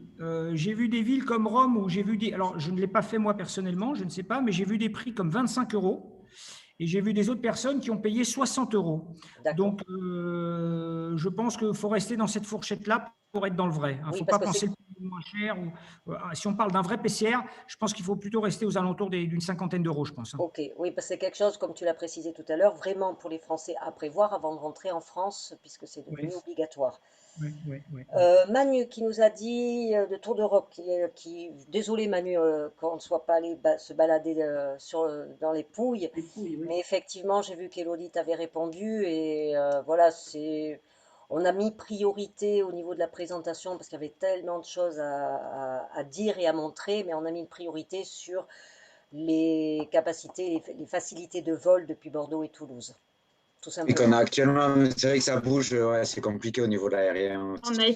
J'ai vu des villes comme Rome où j'ai vu des… Alors, je ne l'ai pas fait moi personnellement, je ne sais pas, mais j'ai vu des prix comme 25 €. Et j'ai vu des autres personnes qui ont payé 60 €. Donc, je pense qu'il faut rester dans cette fourchette-là pour être dans le vrai. Il ne faut pas penser le prix moins cher. Si on parle d'un vrai PCR, je pense qu'il faut plutôt rester aux alentours d'une cinquantaine d'euros, je pense. Ok, oui, parce que c'est quelque chose, comme tu l'as précisé tout à l'heure, vraiment pour les Français à prévoir avant de rentrer en France, puisque c'est devenu obligatoire. Manu qui nous a dit de Tour d'Europe, désolé Manu qu'on ne soit pas allé se balader dans les Pouilles, mais effectivement j'ai vu qu'Élodie t'avait répondu et voilà, on a mis priorité au niveau de la présentation parce qu'il y avait tellement de choses à dire et à montrer, mais on a mis une priorité sur les capacités, les facilités de vol depuis Bordeaux et Toulouse. Tout simplement. Et qu'on a actuellement, c'est vrai que ça bouge, ouais, c'est compliqué au niveau de l'aérien. On a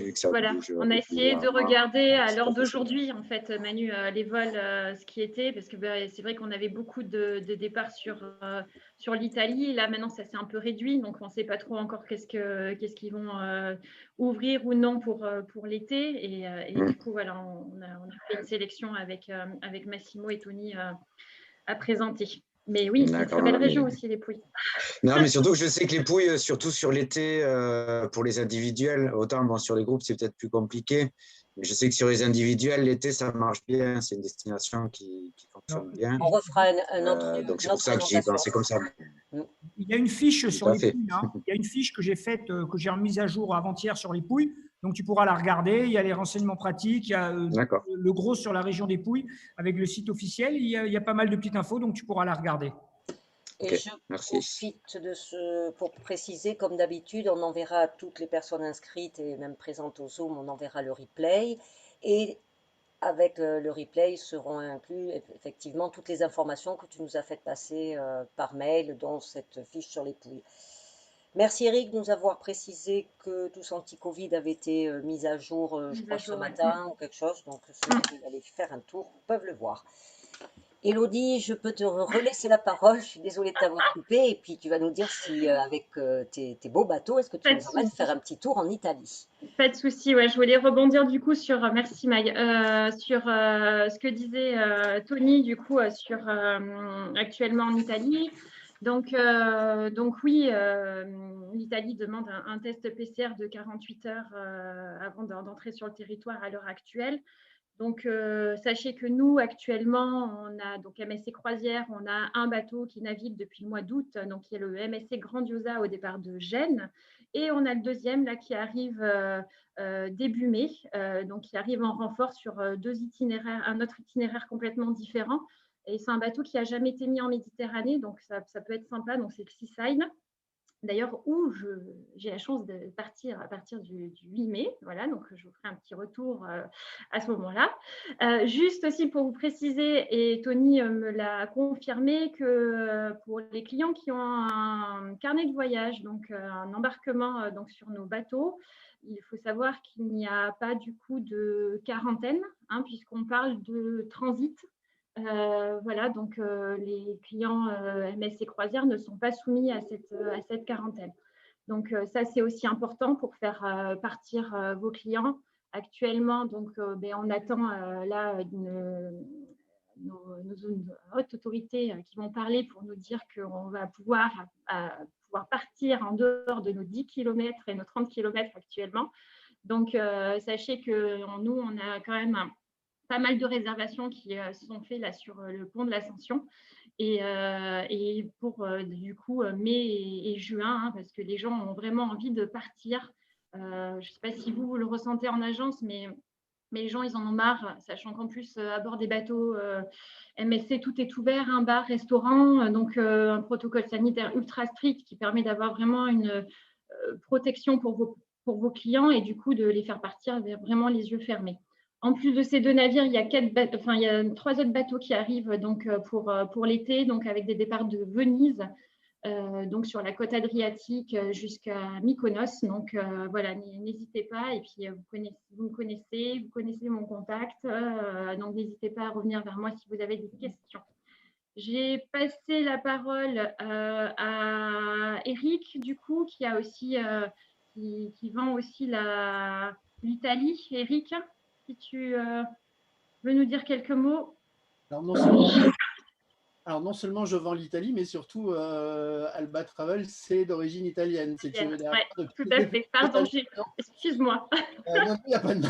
essayé de regarder à l'heure d'aujourd'hui, en fait, Manu, les vols, ce qui était, parce que c'est vrai qu'on avait beaucoup de départs sur l'Italie. Là, maintenant, ça s'est un peu réduit, donc on ne sait pas trop encore qu'est-ce qu'ils vont ouvrir ou non pour l'été. Et du coup, voilà, on a fait une sélection avec Massimo et Tony à présenter. Mais oui, c'est une très belle région aussi, les Pouilles. Non, mais surtout que je sais que les Pouilles, surtout sur l'été, pour les individuels, autant sur les groupes, c'est peut-être plus compliqué. Mais je sais que sur les individuels, l'été, ça marche bien. C'est une destination qui fonctionne bien. On refera un autre. Donc, c'est pour ça que j'y ai pensé comme ça. Il y a une fiche sur les Pouilles. Hein. Il y a une fiche que j'ai faite, que j'ai remise à jour avant-hier sur les Pouilles. Donc, tu pourras la regarder. Il y a les renseignements pratiques. Il y a le gros sur la région des Pouilles avec le site officiel. Il y a pas mal de petites infos, donc tu pourras la regarder. Et je profite pour préciser, comme d'habitude, on enverra à toutes les personnes inscrites et même présentes au Zoom, on enverra le replay. Et avec le replay seront inclus effectivement toutes les informations que tu nous as faites passer par mail, dont cette fiche sur les Pouilles. Merci Eric de nous avoir précisé que Tous Anti-Covid avait été mis à jour, je crois, ce matin ou quelque chose. Donc, ceux qui veulent aller faire un tour peuvent le voir. Élodie, je peux te relaisser la parole. Je suis désolée de t'avoir coupé. Et puis, tu vas nous dire si, avec tes beaux bateaux, est-ce que tu nous emmènes faire un petit tour en Italie? Pas de souci. Ouais, je voulais rebondir du coup sur, merci Mag, sur ce que disait Tony du coup sur actuellement en Italie. Donc oui, l'Italie demande un test PCR de 48 heures avant d'entrer sur le territoire à l'heure actuelle. Donc, sachez que nous, actuellement, on a donc MSC Croisière, on a un bateau qui navigue depuis le mois d'août, donc qui est le MSC Grandiosa au départ de Gênes. Et on a le deuxième là qui arrive début mai, donc qui arrive en renfort sur un autre itinéraire complètement différent. Et c'est un bateau qui n'a jamais été mis en Méditerranée, donc ça peut être sympa. Donc, c'est le Seaside. D'ailleurs, où j'ai la chance de partir à partir du 8 mai. Voilà, donc je vous ferai un petit retour à ce moment-là. Juste aussi pour vous préciser, et Tony me l'a confirmé, que pour les clients qui ont un carnet de voyage, donc un embarquement donc sur nos bateaux, il faut savoir qu'il n'y a pas du coup de quarantaine, hein, puisqu'on parle de transit. Voilà, donc les clients MSC Croisière ne sont pas soumis à cette quarantaine. Donc ça, c'est aussi important pour faire partir vos clients. Actuellement, donc, on attend là nos hautes autorités qui vont parler pour nous dire qu'on va pouvoir partir en dehors de nos 10 km et nos 30 km actuellement. Donc, sachez que nous, on a quand même pas mal de réservations qui se sont faites là sur le pont de l'Ascension et pour du coup mai et juin, hein, parce que les gens ont vraiment envie de partir. Je ne sais pas si vous le ressentez en agence, mais les gens, ils en ont marre, sachant qu'en plus, à bord des bateaux MSC, tout est ouvert, un bar, restaurant, donc un protocole sanitaire ultra strict qui permet d'avoir vraiment une protection pour vos clients et du coup de les faire partir vraiment les yeux fermés. En plus de ces 2 navires, il y a 3 autres bateaux qui arrivent donc, pour l'été, donc avec des départs de Venise, donc sur la côte adriatique jusqu'à Mykonos. Donc voilà, n'hésitez pas. Et puis vous me connaissez mon contact. Donc n'hésitez pas à revenir vers moi si vous avez des questions. J'ai passé la parole à Eric, du coup, qui a aussi qui vend aussi l'Italie. Eric, si tu veux nous dire quelques mots. Alors, non seulement je vends l'Italie, mais surtout, Alba Travel, c'est d'origine italienne. Si tu veux, tout à fait. Pardon, excuse-moi. Non, il n'y a pas de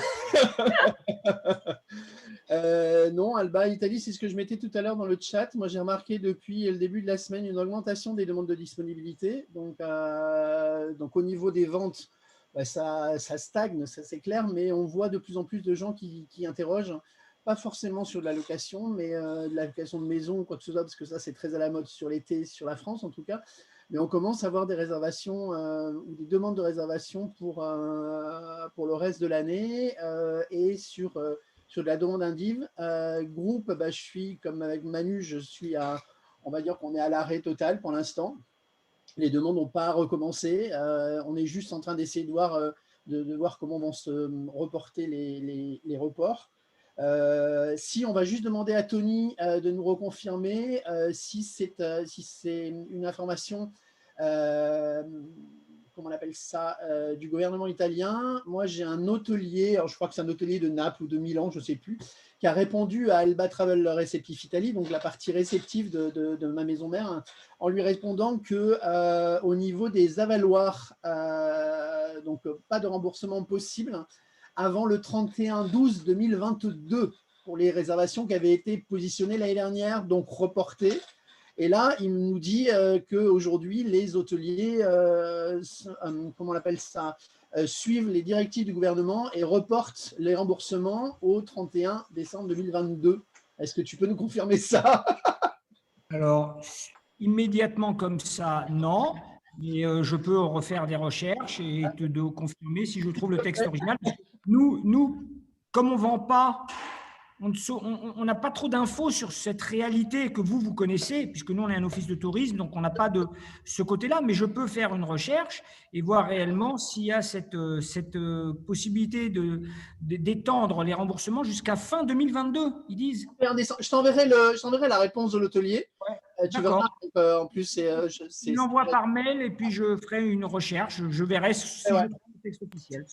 non, Alba Italie, c'est ce que je mettais tout à l'heure dans le chat. Moi, j'ai remarqué depuis le début de la semaine une augmentation des demandes de disponibilité. Donc au niveau des ventes, ça stagne, ça c'est clair, mais on voit de plus en plus de gens qui interrogent. Pas forcément sur de la location, mais de la location de maison ou quoi que ce soit, parce que ça, c'est très à la mode sur l'été, sur la France en tout cas. Mais on commence à avoir des réservations ou des demandes de réservation pour le reste de l'année et sur de la demande indive. Groupe, je suis, comme avec Manu, on va dire qu'on est à l'arrêt total pour l'instant. Les demandes n'ont pas recommencé. On est juste en train d'essayer de voir comment vont se reporter les reports. Si on va juste demander à Tony de nous reconfirmer si c'est une information, comment on appelle ça, du gouvernement italien. Moi, j'ai un hôtelier, alors je crois que c'est un hôtelier de Naples ou de Milan, je ne sais plus, qui a répondu à Alba Travel Réceptif Italie, donc la partie réceptive de ma maison mère, en lui répondant qu'au niveau des avaloirs, donc pas de remboursement possible avant le 31/12/2022 pour les réservations qui avaient été positionnées l'année dernière, donc reportées. Et là, il nous dit qu'aujourd'hui, les hôteliers, comment on appelle ça, suivent les directives du gouvernement et reportent les remboursements au 31 décembre 2022. Est-ce que tu peux nous confirmer ça? Alors, immédiatement comme ça, non. Mais je peux refaire des recherches et te confirmer si je trouve le texte original. Nous, comme on ne vend pas, on n'a pas trop d'infos sur cette réalité que vous connaissez, puisque nous, on est un office de tourisme, donc on n'a pas de ce côté-là, mais je peux faire une recherche et voir réellement s'il y a cette possibilité d'étendre les remboursements jusqu'à fin 2022, ils disent. Je t'enverrai la réponse de l'hôtelier. Ouais, tu verras, en plus, c'est… Je l'envoie par mail et puis je ferai une recherche, je verrai si je trouve le texte officiel.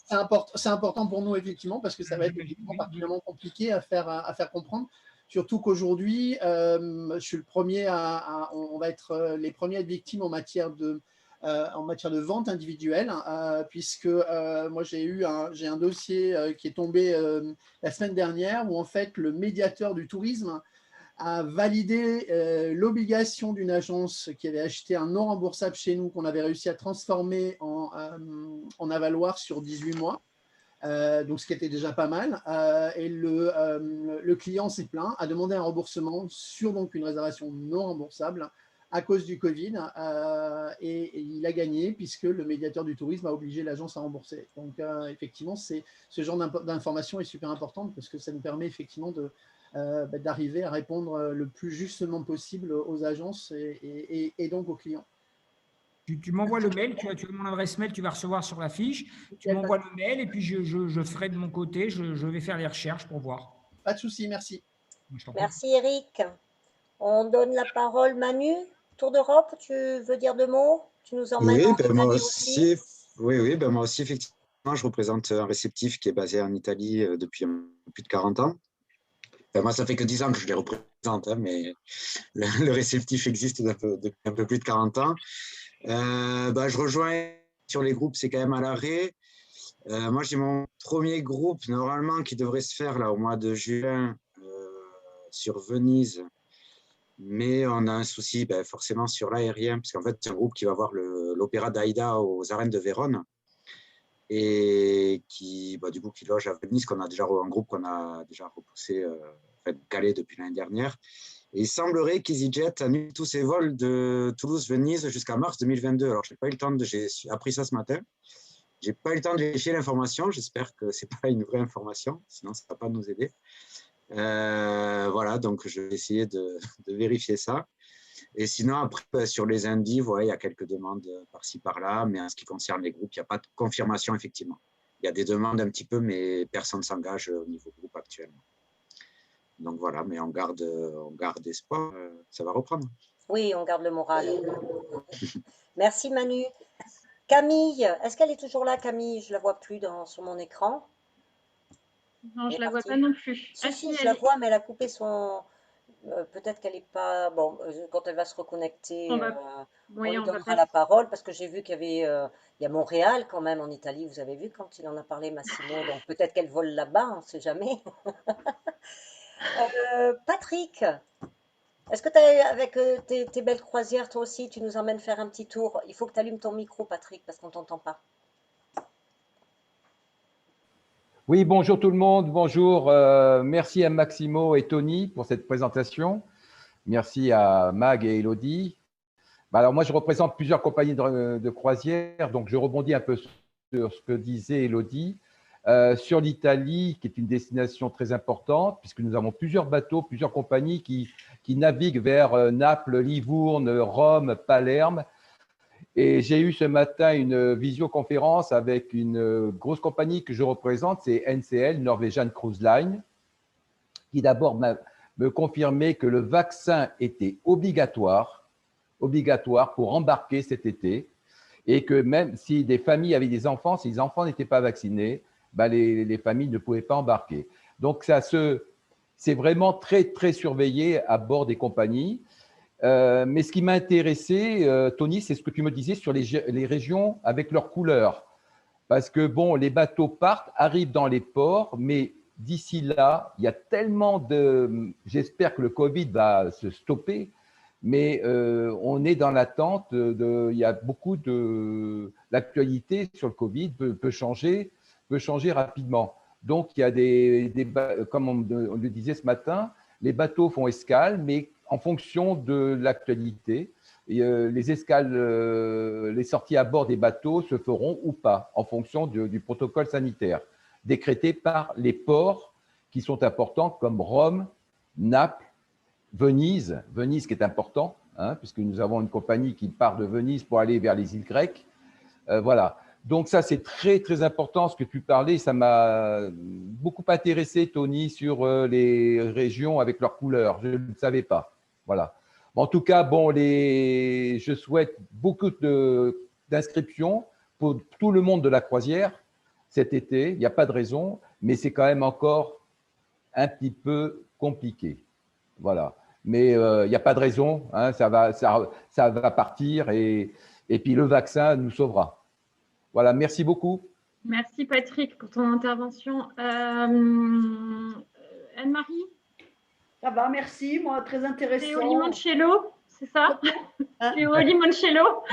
C'est important pour nous, effectivement, parce que ça va être particulièrement compliqué à faire comprendre. Surtout qu'aujourd'hui, je suis le premier on va être les premiers à être victimes en matière de vente individuelle, puisque moi j'ai un dossier qui est tombé la semaine dernière où en fait le médiateur du tourisme a validé l'obligation d'une agence qui avait acheté un non remboursable chez nous, qu'on avait réussi à transformer en avaloir sur 18 mois, donc ce qui était déjà pas mal. Et le client s'est plaint, a demandé un remboursement sur donc une réservation non remboursable à cause du Covid, et il a gagné puisque le médiateur du tourisme a obligé l'agence à rembourser. Donc effectivement, ce genre d'information est super importante parce que ça nous permet effectivement d'arriver à répondre le plus justement possible aux agences et donc aux clients. Tu m'envoies le mail, tu as mon adresse mail, tu vas recevoir sur la fiche, tu m'envoies le mail et puis je ferai de mon côté, je vais faire les recherches pour voir. Pas de souci, merci. Merci Eric. On donne la parole Manu, Tour d'Europe, tu veux dire 2 mots? Tu nous emmènes en Italie aussi. Oui, moi aussi, effectivement, je représente un réceptif qui est basé en Italie depuis plus de 40 ans. Moi, ça fait que 10 ans que je les représente, mais le réceptif existe depuis un peu plus de 40 ans. Je rejoins sur les groupes, c'est quand même à l'arrêt. Moi, j'ai mon premier groupe, normalement, qui devrait se faire là, au mois de juin sur Venise. Mais on a un souci forcément sur l'aérien, parce qu'en fait, c'est un groupe qui va voir l'opéra d'Aïda aux arènes de Vérone et qui loge à Venise, un groupe qu'on a déjà repoussé, calé depuis l'année dernière. Et il semblerait qu'EasyJet annule tous ses vols de Toulouse-Venise jusqu'à mars 2022. Alors, je n'ai pas eu le temps j'ai appris ça ce matin. J'ai pas eu le temps de vérifier l'information. J'espère que c'est pas une vraie information, sinon ça va pas nous aider. Voilà, donc je vais essayer de vérifier ça. Et sinon, après, sur les indies, il y a quelques demandes par-ci, par-là, mais en ce qui concerne les groupes, il n'y a pas de confirmation, effectivement. Il y a des demandes un petit peu, mais personne ne s'engage au niveau groupe actuellement. Donc voilà, mais on garde espoir, ça va reprendre. Oui, on garde le moral. Merci Manu. Camille, est-ce qu'elle est toujours là, Camille? Je la vois plus sur mon écran. Non, Elle je est la vois partie. pas non plus. Si, Ah si, si, je la vois, mais elle a coupé son. Peut-être qu'elle n'est pas. Bon, quand elle va se on reconnecter, va, on oui, lui on va donnera pas. la parole parce que j'ai vu qu'il y avait. Il y a Montréal quand même en Italie, vous avez vu quand il en a parlé, Massimo. Donc peut-être qu'elle vole là-bas, on ne sait jamais. Patrick, est-ce que avec tes belles croisières, toi aussi, tu nous emmènes faire un petit tour? Il faut que tu allumes ton micro, Patrick, parce qu'on ne t'entend pas. Oui, bonjour tout le monde, bonjour. Merci à Maximo et Tony pour cette présentation. Merci à Mag et Elodie. Alors moi, je représente plusieurs compagnies de croisière, donc je rebondis un peu sur ce que disait Elodie. Sur l'Italie, qui est une destination très importante, puisque nous avons plusieurs bateaux, plusieurs compagnies qui naviguent vers Naples, Livourne, Rome, Palerme. Et j'ai eu ce matin une visioconférence avec une grosse compagnie que je représente, c'est NCL, Norwegian Cruise Line, qui d'abord me confirmait que le vaccin était obligatoire pour embarquer cet été, et que même si des familles avaient des enfants, si les enfants n'étaient pas vaccinés, les familles ne pouvaient pas embarquer. Donc c'est vraiment très, très surveillé à bord des compagnies. Mais ce qui m'a intéressé, Tony, c'est ce que tu me disais sur les régions avec leurs couleurs. Parce que, bon, les bateaux partent, arrivent dans les ports, mais d'ici là, il y a tellement de… J'espère que le Covid va se stopper, mais on est dans l'attente. Il y a beaucoup de… L'actualité sur le Covid peut changer rapidement. Donc, il y a comme on le disait ce matin, les bateaux font escale, mais en fonction de l'actualité. Les escales, les sorties à bord des bateaux se feront ou pas en fonction du protocole sanitaire décrété par les ports qui sont importants comme Rome, Naples, Venise qui est important, hein, puisque nous avons une compagnie qui part de Venise pour aller vers les îles grecques. Voilà. Donc ça, c'est très, très important ce que tu parlais. Ça m'a beaucoup intéressé, Tony, sur les régions avec leurs couleurs. Je ne savais pas. Voilà. En tout cas, bon, je souhaite beaucoup d'inscriptions pour tout le monde de la croisière cet été. Il n'y a pas de raison, mais c'est quand même encore un petit peu compliqué. Voilà. Mais il n'y a pas de raison. Hein, ça va partir et puis le vaccin nous sauvera. Voilà, merci beaucoup. Merci Patrick pour ton intervention. Anne-Marie? Ça va, merci. Moi, très intéressant. Théo Limoncello, c'est ça? Théo Limoncello.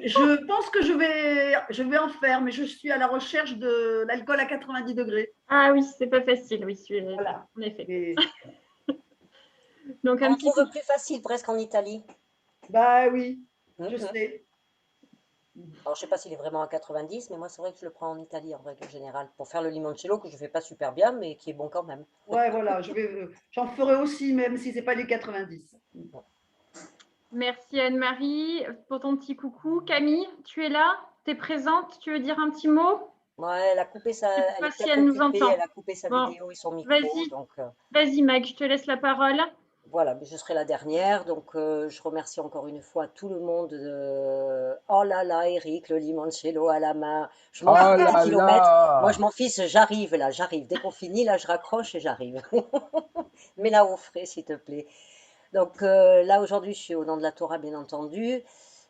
Je pense que je vais en faire, mais je suis à la recherche de l'alcool à 90 degrés. Ah oui, c'est pas facile, oui, voilà. En effet. Et… Donc, on trouve plus facile presque en Italie. Bah oui, je sais. Alors, je ne sais pas s'il est vraiment à 90, mais moi, c'est vrai que je le prends en Italie en règle générale pour faire le limoncello que je ne fais pas super bien, mais qui est bon quand même. Ouais, voilà, j'en ferai aussi, même si ce n'est pas les 90. Merci Anne-Marie pour ton petit coucou. Camille, tu es là? Tu es présente? Tu veux dire un petit mot? Ouais, elle a coupé sa, elle est si elle nous entend. Elle a coupé sa vidéo et son micro. Vas-y Mag, je te laisse la parole. Voilà, mais je serai la dernière, donc je remercie encore une fois tout le monde. Oh là là, Eric, le limoncello à la main. Je m'en fous des kilomètres. Moi, je m'en fiche, j'arrive là, j'arrive. Dès qu'on finit, là, je raccroche et j'arrive. Mets-la au frais, s'il te plaît. Donc là, aujourd'hui, je suis au nom de la Torah, bien entendu.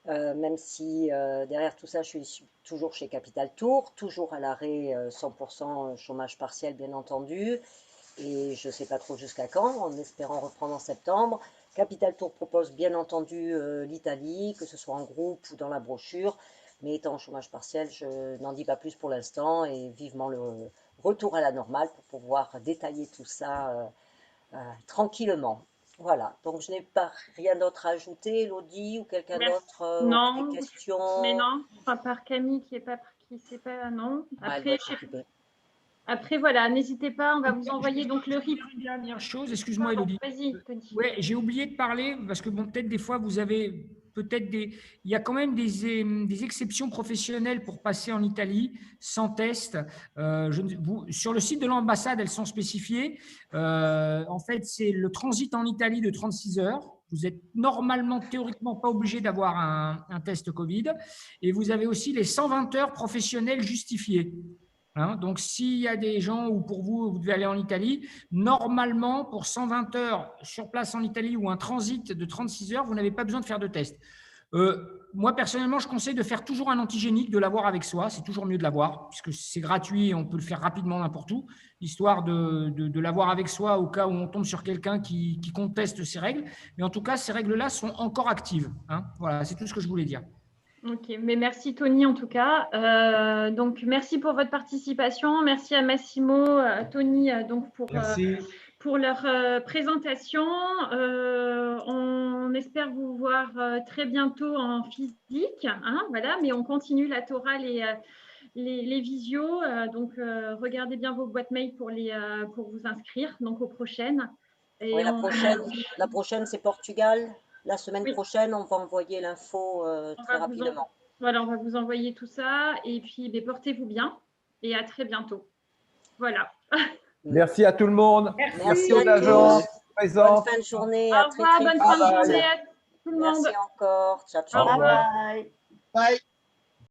Même si derrière tout ça, je suis toujours chez Capital Tour, toujours à l'arrêt 100% chômage partiel, bien entendu. Et je ne sais pas trop jusqu'à quand, en espérant reprendre en septembre. Capital Tour propose bien entendu l'Italie, que ce soit en groupe ou dans la brochure. Mais étant en chômage partiel, je n'en dis pas plus pour l'instant et vivement le retour à la normale pour pouvoir détailler tout ça tranquillement. Voilà, donc je n'ai pas rien d'autre à ajouter, Elodie ou quelqu'un d'autre. Non, des questions. mais non, à part Camille qui qui sait pas, non. Ah, elle doit être occupée. Après, voilà, n'hésitez pas, on va vous envoyer donc le RIP. Une dernière chose, excuse-moi Élodie. Vas-y, Tony. Ouais, j'ai oublié de parler, parce que bon, peut-être des fois, vous avez peut-être des… Il y a quand même des exceptions professionnelles pour passer en Italie sans test. Sur le site de l'ambassade, elles sont spécifiées. En fait, c'est le transit en Italie de 36 heures. Vous êtes normalement, théoriquement, pas obligé d'avoir un test Covid. Et vous avez aussi les 120 heures professionnelles justifiées. Hein, donc, s'il y a des gens ou pour vous, vous devez aller en Italie, normalement, pour 120 heures sur place en Italie ou un transit de 36 heures, vous n'avez pas besoin de faire de test. Moi, personnellement, je conseille de faire toujours un antigénique, de l'avoir avec soi. C'est toujours mieux de l'avoir, puisque c'est gratuit et on peut le faire rapidement n'importe où, histoire de l'avoir avec soi au cas où on tombe sur quelqu'un qui conteste ces règles. Mais en tout cas, ces règles-là sont encore actives. Hein. Voilà, c'est tout ce que je voulais dire. Ok, mais merci Tony en tout cas. Donc merci pour votre participation. Merci à Massimo, Tony donc pour leur présentation. On espère vous voir très bientôt en physique. Hein, voilà, mais on continue la Torah, les visios. Donc regardez bien vos boîtes mail pour vous inscrire donc aux prochaines. Et oui, la prochaine c'est Portugal. La semaine prochaine, on va envoyer l'info très rapidement. Voilà, on va vous envoyer tout ça. Et puis, portez-vous bien et à très bientôt. Voilà. Merci à tout le monde. Merci aux agents présents. Bonne fin de journée. Au revoir, bonne fin de journée à tout le monde. Merci encore. Ciao, ciao. Bye. Bye.